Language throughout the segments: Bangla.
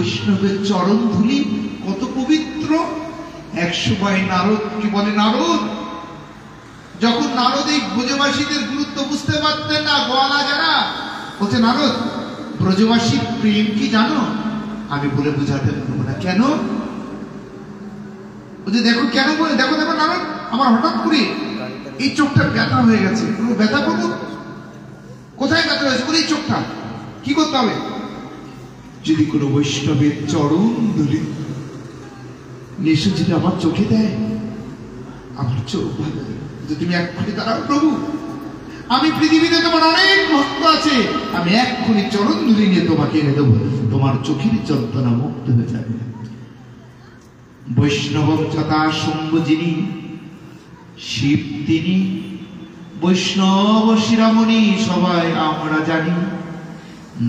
বৈষ্ণবের চরণ ধুলি কত পবিত্র। এক সময় নারদ কি বলে, নারদ যখন নারদ এই ব্রজবাসীদের গুরুত্ব বুঝতে পারতেন না, গোয়ালা যারা, বলছে নারদ ব্রজবাসীর প্রেম কি জানো? আমি বলে বুঝাতে পারবো না। কেন? বলছে দেখো কেন বলে, দেখো দেখো নারদ আমার হঠাৎ করে এই চোখটা ব্যথা হয়ে গেছে। ব্যথা করবো? কোথায় ব্যথা হয়েছে? বলে এই চোখটা। কি করতে হবে? যদি কোনো বৈষ্ণবের চরণ ধুলি নিশু যদি আমার চোখে দেয়, আমার চোখ ভালো। তুমি এক্ষুনি দাঁড়াও প্রভু, আমি পৃথিবীতে তোমার অনেক ভক্ত আছে, আমি এক্ষুনি চরণ ধুলি নিয়ে তোমাকে এনে দেবো, তোমার চোখের যন্ত্রণা মুক্ত হয়ে যাবে। বৈষ্ণব যথা শম্ভু যিনি, শিব তিনি, বৈষ্ণব শিরামণি সবাই আমরা জানি।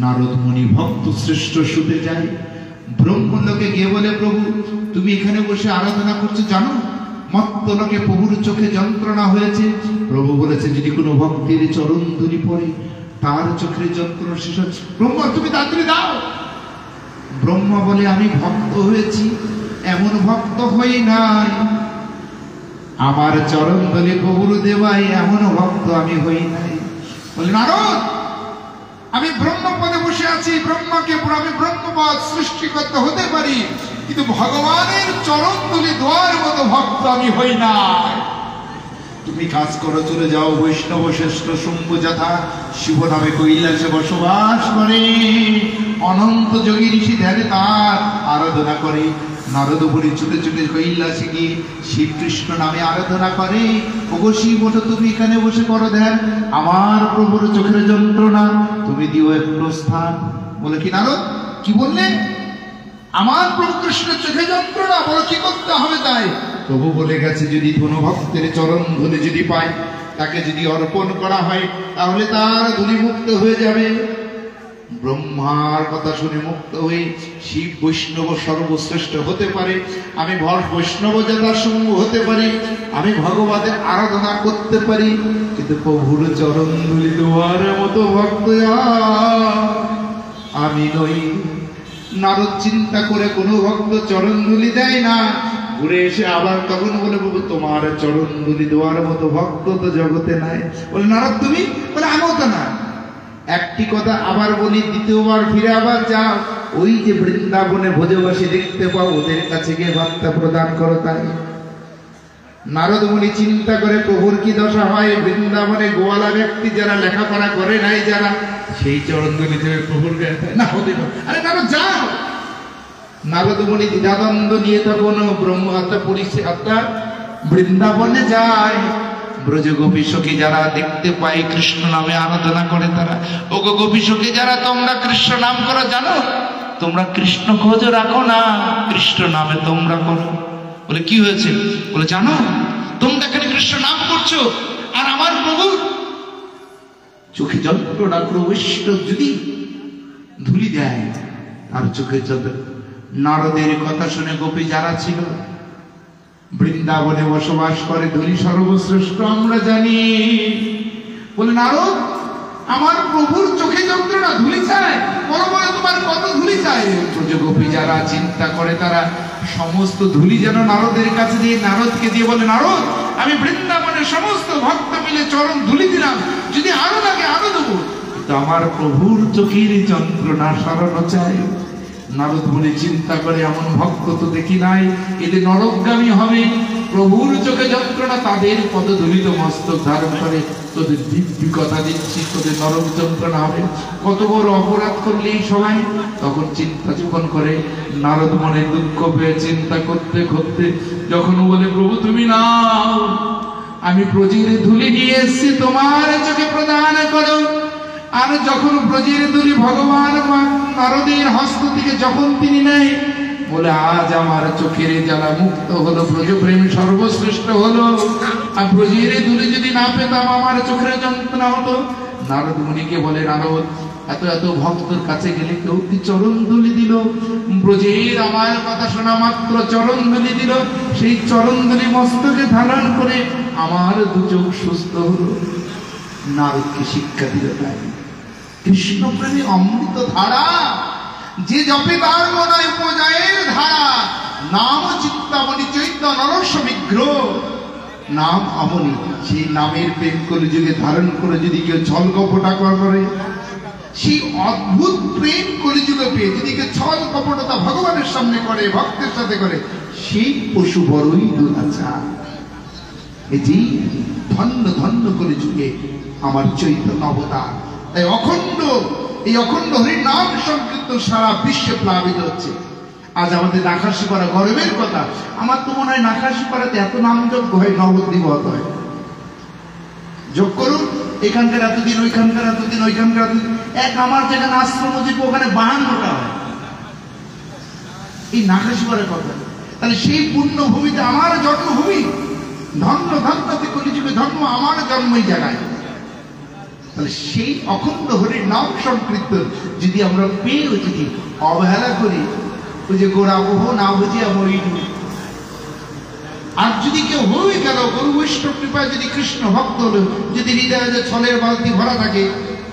নারদ মুনি ভক্ত শ্রেষ্ঠ শুতে যায়, ব্রহ্মলোকে গিয়ে বলে প্রভু তুমি এখানে বসে আরাধনা করছো, জানো মত্তলোকে প্রভুর চোখে যন্ত্রণা হয়েছে। প্রভু বলেছে যদি কোনো ভক্তের চরণ ধুলি পড়ে তার চোখের যন্ত্রণা শেষ হচ্ছে। ব্রহ্মা তুমি তাড়াতাড়ি দাও। ব্রহ্মা বলে আমি ভক্ত হয়েছি, এমন ভক্ত হই নাই, আমার চরণ ধুলি প্রভুর দেওয়াই এমন ভক্ত আমি হই নাই। বলে নারদ আমি ব্রহ্মপদে বসে আছি, ব্রহ্মাকে আমি ব্রহ্মপদ সৃষ্টি করতে হতে পারি, কিন্তু ভগবানের চরণ ধুলি দেওয়ার মতো ভক্ত আমি হই না। তুমি কাজ করো, চলে যাও। বৈষ্ণব শ্রেষ্ঠ শম্ভু যথা শিব নামে কৈলাসে বসবাস করে, অনন্ত যোগী ঋষি ধ্যানে তার আরাধনা করে। নারদ মুনি ছুটে ছুটে কৈলাসে গিয়ে শিব কৃষ্ণ নামে আরাধনা করে। ওগো শিব ওঠো, তুমি এখানে বসে করো ধ্যান, আমার প্রভুর চোখের যন্ত্রণা তুমি দিও একটু স্থান। বলে কি নারদ কি বললে? আমার প্রভু কৃষ্ণের চোখে যন্ত্রণা, বলো কি করতে হবে? তাই প্রভু বলে গেছে যদি কোনো ভক্তের চরণ ধুলি যদি পায়, তাকে যদি অর্পণ করা হয়, তাহলে তার ধুলি মুক্ত হয়ে যাবে। ব্রহ্মার কথা শুনে মুক্ত হয়ে শিব বৈষ্ণব সর্বশ্রেষ্ঠ হতে পারে, আমি বৈষ্ণব যথা শম্ভু হতে পারি, আমি ভগবানের আরাধনা করতে পারি, কিন্তু প্রভুর চরণ ধুলি দেওয়ার মতো ভক্ত আমি নই। নারদ চিন্তা করে কোনো ভক্ত চরণ ধুলি দেয় না, ঘুরে এসে আবার তখন বলে প্রভু তোমার চরণ ধুলি দেওয়ার মতো ভক্ত তো জগতে নাই। বলে নারদ তুমি? বলে আমিও তো না। একটি কথা আবার বলি, দ্বিতীয়বার ফিরে আবার যাও, ওই যে বৃন্দাবনে ভোজবাসী দেখতে পাও, ওদের কাছে গিয়ে বার্তা প্রদান করো। তাই নারদ মুনি চিন্তা করে প্রভুর কি দশা হয়, বৃন্দাবনে গোয়ালা ব্যক্তি যারা লেখাপড়া করে নাই, যারা সেই চরণ ধুলি দেবে প্রভুর গায়ে না হতে পারে। আরে নারদ যাও। নারদ মুনি দ্বিধাদ্বন্দ্ব নিয়ে তখন অর্থাৎ বৃন্দাবনে যায়। ব্রজ গোপী সখী যারা দেখতে পায় কৃষ্ণ নামে আরাধনা করে, তারা ওগো গোপী সখী যারা তোমরা কৃষ্ণ নাম করো, জানো তোমরা কৃষ্ণ খোঁজ রাখো না, কৃষ্ণ নামে তোমরা করো। বলে কি হয়েছে? বলে জানো তোমরা এখানে কৃষ্ণ নাম করছো, আর আমার প্রভু চোখে যন্ত্রণা, বৈষ্ণব যদি ধুলি দেয় তার চোখে যন্ত্রণা। নারদের কথা শুনে গোপী যারা ছিল বৃন্দাবনে বসবাস করে, ধুলি সর্বশ্রেষ্ঠ আমরা জানি। বলে নারদ আমার প্রভুর চোখে যন্ত্রণা, ধুলি চায়, বলো বলো তোমার কত ধুলি চায়? গোপী যারা চিন্তা করে তারা সমস্ত ধুলি যেন নারদের কাছে দিয়ে, নারদকে দিয়ে বলে নারদ আমি বৃন্দাবনের সমস্ত ভক্ত মিলে চরণ ধুলি দিলাম, যদি আরো লাগে আরো দেবো, কিন্তু আমার প্রভুর চোখের যন্ত্রণা সারানো চাই। নারদ মুনি চিন্তা করে এমন ভক্ত তো দেখি নাই, এদের নরকগামী হবে, প্রভুর চোখে যন্ত্রণা, তাদের পদধূলিত মস্তক ধারণ করে তোদের দিব্যি কথা দিচ্ছি, তোদের নরক যন্ত্রণা হবে, কত বড় অপরাধ করলে এই সবাই। তখন চিন্তা যখন করে নারদ মনে দুঃখ পেয়ে চিন্তা করতে করতে যখন বলে প্রভু তুমি নাও, আমি ব্রজের ধুলি নিয়ে এসছি তোমার চোখে প্রদান করো। আর যখন ব্রজের ধুলি ভগবান নারদের হস্ত থেকে যখন তিনি নেয়, বলে আজ আমার চোখের জ্বালা মুক্ত হলো, ব্রজপ্রেম সর্বশ্রেষ্ঠ হলো। আর ব্রজের ধুলি যদি না পেতাম আমার চোখের যন্ত্রণা হতো। নারদ মুনিকে বলে নারদ এত এত ভক্তর কাছে গেলে কেউ কি চরণ ধুলি দিল? ব্রজের আমার কথা শোনা মাত্র চরণ ধুলি দিল, সেই চরণ ধুলি মস্তকে ধারণ করে আমার দু চোখ সুস্থ হলো। নারদকে শিক্ষা দিল তাই কৃষ্ণ প্রেমী অমৃত ধারা, যে জপে তার মনে হয় নাম চিন্তামণি চৈতন্য নরস বিগ্রহ, নাম অমনি। সেই নামের প্রেম কলিযুগে ধারণ করে যদি কেউ ছল কপট করে, সেই অদ্ভুত প্রেম কলিযুগে পেয়ে যদি কেউ ছল কপটতা ভগবানের সামনে করে, ভক্তের সাথে করে, সেই পশু বড়ই দুরাচার। এটি ধন্য ধন্য কলিযুগে আমার চৈতন্য অবতার। তাই এই অখণ্ড হরির নাম সংকীর্তন সারা বিশ্বে প্লাবিত হচ্ছে। আজ আমাদের নাকাশি করা গর্বের কথা। আমার তো মনে হয় নাকাশি করাতে এত নামযজ্ঞ হয়, নবদ্বীপত হয়। যোগ করুন, এখানকার এতদিন, ওইখানকার এতদিন, ওইখানকার এতদিন, এক আমার যেখানে আশ্রম আছে ওখানে 52টা হয় এই নাকাশি করার কথা। তাহলে সেই পুণ্যভূমিতে আমার জন্মভূমি, ধন্য ধন্যতে কলিযুগে ধর্ম আমার জন্মই জায়গায়। তাহলে সেই অখণ্ড হরির নাম সংকীর্তন যদি আমরা পেয়েও যদি অবহেলা করি, ওই যে গোড়া বহু না বুঝিয়া মরিনু। আর যদি কেউ হয়ে গেল গুরু বৈষ্ণব কৃপায় যদি কৃষ্ণ ভক্ত হলো, যদি হৃদয়ে যে ছলের বালতি ভরা থাকে,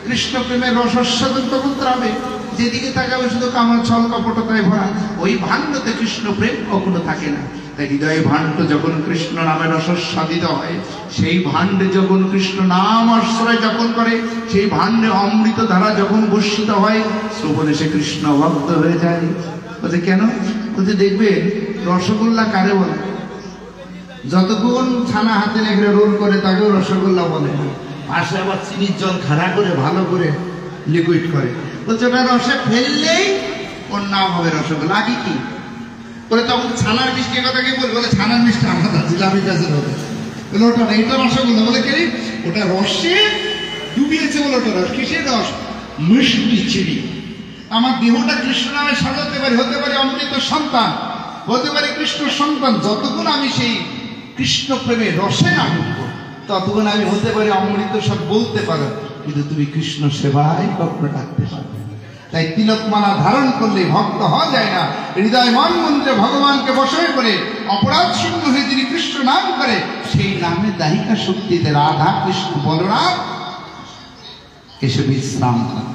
কৃষ্ণ প্রেমের রসস্বাদন তখন ত্রাবে, যেদিকে তাকাবে শুধু কামার ছল কপটতায় ভরা, ওই ভাণ্ডতে কৃষ্ণ প্রেম কখনো থাকে না। তাই হৃদয়ে ভাণ্ড যখন কৃষ্ণ নামে রসস্বাদিত হয়, সেই ভাণ্ডে যখন কৃষ্ণ নাম আশ্রয় যখন করে, সেই ভাণ্ডে অমৃত ধারা যখন বর্ষিত হয়, শ্রবণে সে কৃষ্ণ ভক্ত হয়ে যায়। বলছে কেন? বলছে দেখবেন রসগোল্লা কারে বলে? যতক্ষণ ছানা হাতে লেগে রোল করে তাকেও রসগোল্লা বলে, পাশে আবার চিনির জল খাড়া করে ভালো করে লিকুইড করে। বলছে ওটা রসে ফেললেই ওর নাম হবে রসগোল্লা। আগে কি বলে? তখন ছানার মিষ্টির কথা কি বলবে? বলে ছানার মিষ্টি আলাদা, জিলাপি গাছের হবে। বলে ওটা না, এটা রসগোল্লা। বলে কে? ওটা রসে ডুবিয়েছে বলে ওটা রস। কিসের রস? মিষ্টি চিনি। আমার দেহটা কৃষ্ণ নামে সাজাতে পারি, হতে পারে অমৃত সন্তান, হতে পারে কৃষ্ণ সন্তান। যতক্ষণ আমি সেই কৃষ্ণ প্রেমে রসে না ঢুকবো, ততক্ষণ আমি হতে পারি অমৃত সব বলতে পারো, কিন্তু তুমি কৃষ্ণ সেবায় কখনো ডাকতে পারবে। তাই তিলকমালা ধারণ করলে ভক্ত হওয়া যায় না। হৃদয় মন মন্ত্রে ভগবানকে বশয় করে অপরাধ শূন্য হয়ে যিনি কৃষ্ণ নাম করে, সেই নামে দাহিকা শক্তিতে রাধা কৃষ্ণ বলরাম এসে বিশ্রাম করে।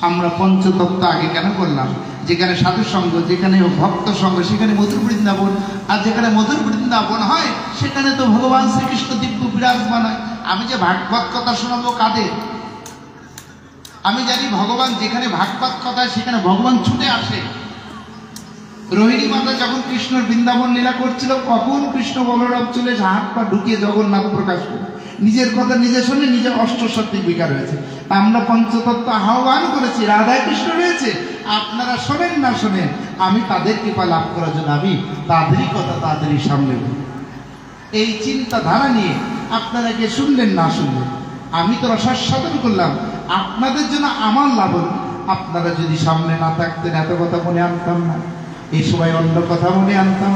আমরা পঞ্চতত্ত্ব আগে কেন করলাম? যেখানে সাধু সঙ্গ, যেখানে ভক্ত সঙ্গ, সেখানে মধুর বৃন্দাবন। আর যেখানে মধুর বৃন্দাবন হয়, সেখানে তো ভগবান শ্রীকৃষ্ণ দিব্য বিরাজমান হয়। আমি যে ভাগবত কথা শোনাবো কাদের? আমি জানি ভগবান যেখানে ভাগবত কথা, সেখানে ভগবান ছুটে আসে। রোহিণী মাতা যখন কৃষ্ণর বৃন্দাবন লীলা করছিল, কখন কৃষ্ণ বলরাম চলে হাত পা ঢুকিয়ে জগন্নাথ প্রকাশ করে নিজের কথা নিজে শুনে নিজের অষ্টসাত্ত্বিক বিকার হয়েছে। আমরা পঞ্চতত্ত্ব আহ্বান করেছি, রাধা কৃষ্ণ রয়েছে, আপনারা শোনেন না শোনেন, আমি তাদের কৃপা লাভ করার জন্য আমি তাদেরই কথা তাদেরই সামনে বলি। এই চিন্তাধারা নিয়ে আপনারা কে শুনলেন না শুনলেন, আমি তো রসাস্বাদন করলাম, আপনাদের জন্য আমার লাভ হল। আপনারা যদি সামনে না থাকতেন এত কথা মনে আনতাম না, এই সময় অন্য কথা মনে আনতাম।